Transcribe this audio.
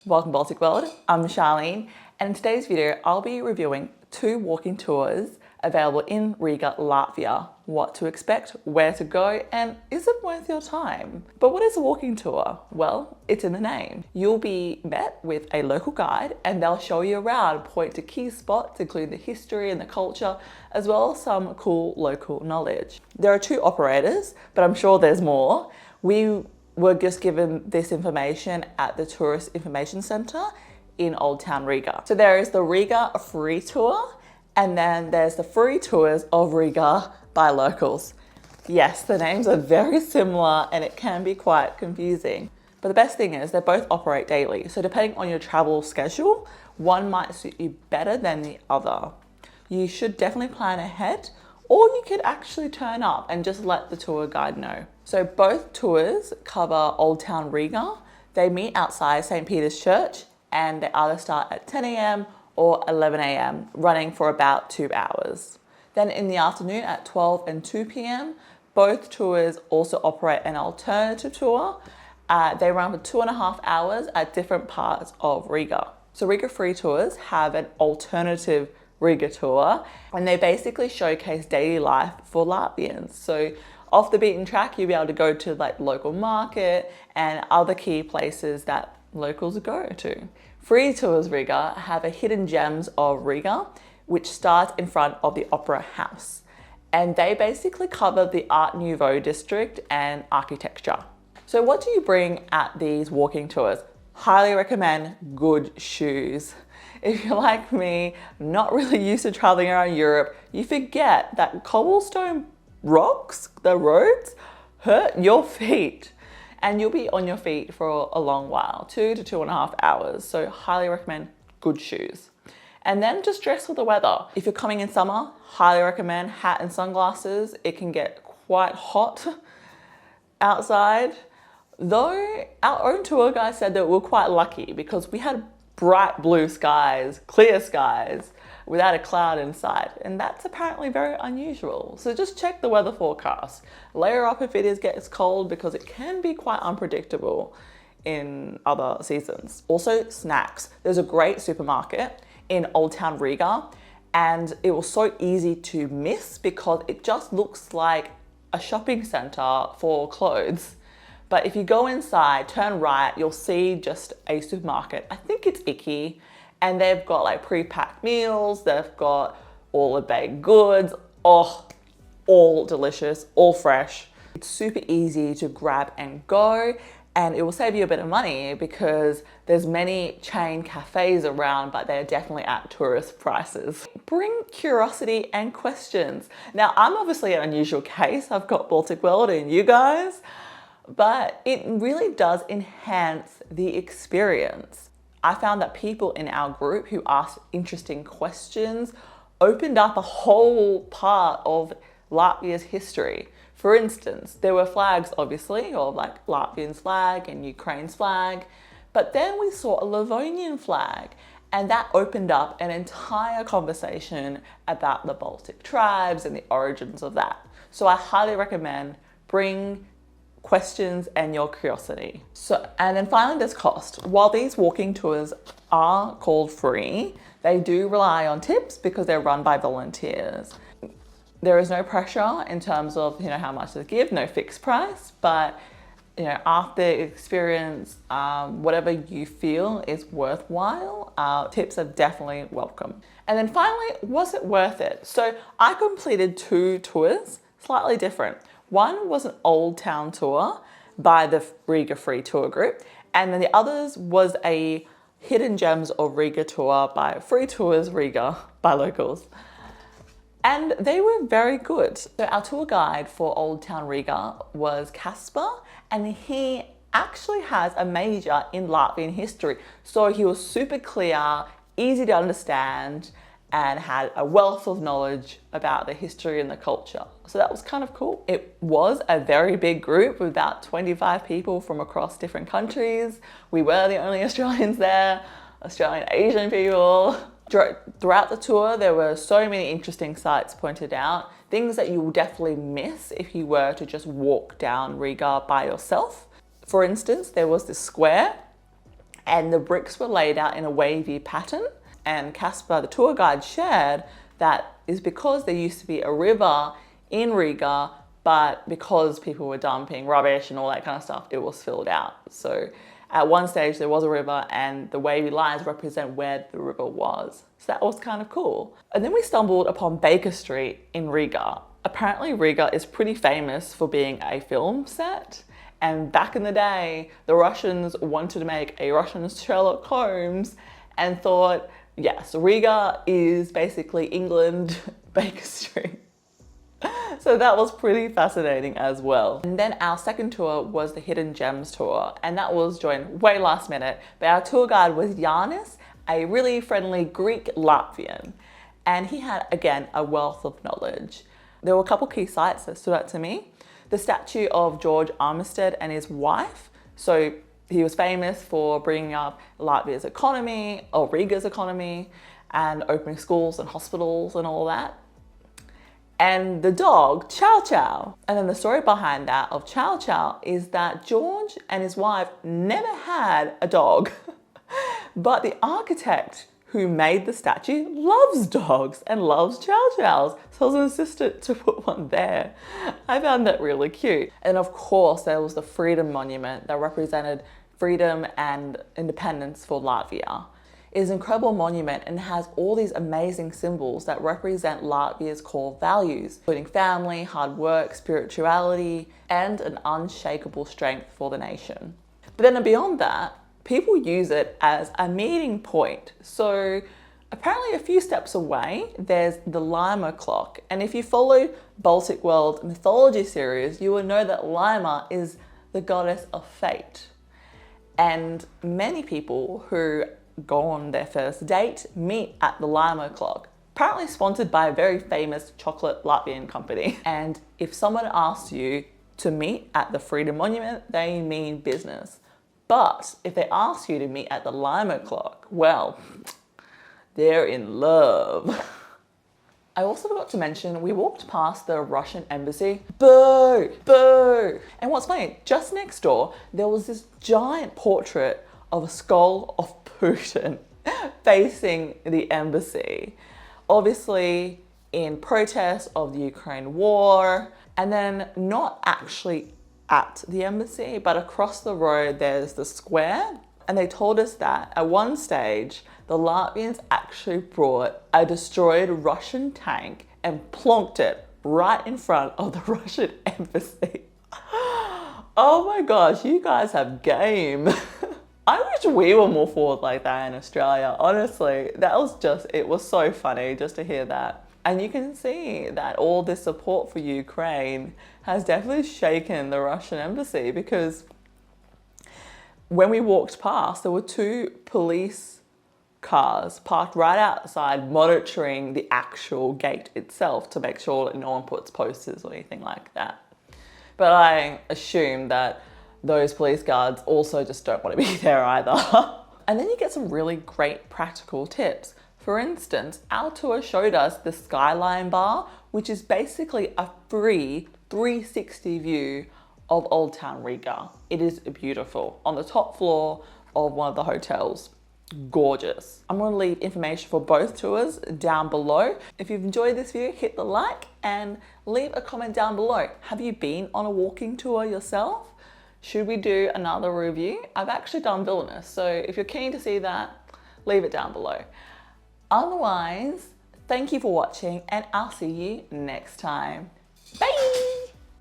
Welcome Baltic World, I'm Charlene, and in today's video I'll be reviewing 2 walking tours available in Riga, Latvia. What to expect, where to go, and is it worth your time? But what is a walking tour? Well, it's in the name. You'll be met with a local guide and they'll show you around, point to key spots including the history and the culture, as well as some cool local knowledge. There are 2 operators, but I'm sure there's more. We were just given this information at the Tourist Information Centre in Old Town Riga. So there is the Riga free tour, and then there's the free tours of Riga by locals. Yes, the names are very similar and it can be quite confusing. But the best thing is they both operate daily. So depending on your travel schedule, one might suit you better than the other. You should definitely plan ahead, or you could actually turn up and just let the tour guide know. So both tours cover Old Town Riga. They meet outside St. Peter's Church and they either start at 10 a.m. or 11 a.m, running for about 2 hours. Then in the afternoon at 12 and 2 p.m, both tours also operate an alternative tour. They run for 2.5 hours at different parts of Riga. So Riga free tours have an alternative Riga tour, and they basically showcase daily life for Latvians. So off the beaten track, you'll be able to go to like local market and other key places that locals go to. Free tours Riga have a hidden gems of Riga, which starts in front of the Opera House. And they basically cover the Art Nouveau district and architecture. So what do you bring at these walking tours? Highly recommend good shoes. If you're like me, not really used to traveling around Europe, you forget that cobblestone rocks, the roads, hurt your feet. And you'll be on your feet for a long while, 2 to 2.5 hours. So highly recommend good shoes. And then just dress for the weather. If you're coming in summer, highly recommend hat and sunglasses. It can get quite hot outside. Though our own tour guide said that we're quite lucky because we had bright blue skies, clear skies, without a cloud in sight. And that's apparently very unusual. So just check the weather forecast. Layer up if it gets cold because it can be quite unpredictable in other seasons. Also snacks. There's a great supermarket in Old Town Riga and it was so easy to miss because it just looks like a shopping centre for clothes. But if you go inside, turn right, you'll see just a supermarket. I think it's Icky, and they've got like pre-packed meals, they've got all the baked goods, all delicious, all fresh. It's super easy to grab and go, and it will save you a bit of money because there's many chain cafes around, but they're definitely at tourist prices. Bring curiosity and questions. Now, I'm obviously an unusual case. I've got Baltic World and you guys, but it really does enhance the experience. I found that people in our group who asked interesting questions opened up a whole part of Latvia's history. For instance, there were flags obviously, of like Latvian's flag and Ukraine's flag, but then we saw a Livonian flag, and that opened up an entire conversation about the Baltic tribes and the origins of that. So I highly recommend bring questions and your curiosity. And then finally, there's cost. While these walking tours are called free, they do rely on tips because they're run by volunteers. There is no pressure in terms of how much to give, no fixed price, but after experience, whatever you feel is worthwhile, tips are definitely welcome. And then finally, was it worth it? So I completed 2 tours, slightly different. One was an Old Town tour by the Riga Free Tour Group, and then the others was a Hidden Gems of Riga tour by Free Tours Riga by locals. And they were very good. So our tour guide for Old Town Riga was Casper, and he actually has a major in Latvian history. So he was super clear, easy to understand, and had a wealth of knowledge about the history and the culture. So that was kind of cool. It was a very big group with about 25 people from across different countries. We were the only Australians there, Australian Asian people. Throughout the tour, there were so many interesting sites pointed out, things that you will definitely miss if you were to just walk down Riga by yourself. For instance, there was this square and the bricks were laid out in a wavy pattern. And Casper, the tour guide, shared that is because there used to be a river in Riga, but because people were dumping rubbish and all that kind of stuff, it was filled out. So at one stage there was a river and the wavy lines represent where the river was. So that was kind of cool. And then we stumbled upon Baker Street in Riga. Apparently Riga is pretty famous for being a film set. And back in the day, the Russians wanted to make a Russian Sherlock Holmes and thought, yes, Riga is basically England, Baker Street. So that was pretty fascinating as well. And then our second tour was the Hidden Gems tour, and that was joined way last minute, but our tour guide was Yanis, a really friendly Greek Latvian, and he had, again, a wealth of knowledge. There were a couple key sites that stood out to me. The statue of George Armistead and his wife. So he was famous for bringing up Latvia's economy, or Riga's economy, and opening schools and hospitals and all that. And the dog, Chow Chow. And then the story behind that of Chow Chow is that George and his wife never had a dog, but the architect who made the statue loves dogs and loves Chow Chows, so I was insistent to put one there. I found that really cute. And of course, there was the Freedom Monument that represented freedom and independence for Latvia. It is an incredible monument and has all these amazing symbols that represent Latvia's core values, including family, hard work, spirituality, and an unshakable strength for the nation. But then beyond that, people use it as a meeting point. So apparently a few steps away, there's the Lima clock. And if you follow Baltic World mythology series, you will know that Lima is the goddess of fate. And many people who go on their first date meet at the Lima clock, apparently sponsored by a very famous chocolate Latvian company. And if someone asks you to meet at the Freedom Monument, they mean business. But if they ask you to meet at the Lima clock, well, they're in love. I also forgot to mention, we walked past the Russian embassy. Boo! Boo! And what's funny, just next door, there was this giant portrait of a skull of Putin facing the embassy. Obviously in protest of the Ukraine war, and then not actually at the embassy, but across the road there's the square. And they told us that at one stage, the Latvians actually brought a destroyed Russian tank and plonked it right in front of the Russian embassy. Oh my gosh, you guys have game. I wish we were more forward like that in Australia. Honestly, it was so funny just to hear that. And you can see that all this support for Ukraine has definitely shaken the Russian embassy, because when we walked past, there were 2 police cars parked right outside monitoring the actual gate itself to make sure that no one puts posters or anything like that. But I assume that those police guards also just don't want to be there either. And then you get some really great practical tips. For instance, our tour showed us the Skyline Bar, which is basically a free 360 view of Old Town Riga. It is beautiful, on the top floor of one of the hotels. Gorgeous. I'm going to leave information for both tours down below. If you've enjoyed this video, hit the like and leave a comment down below. Have you been on a walking tour yourself? Should we do another review? I've actually done Vilnius, so if you're keen to see that, leave it down below. Otherwise, thank you for watching and I'll see you next time. Bye!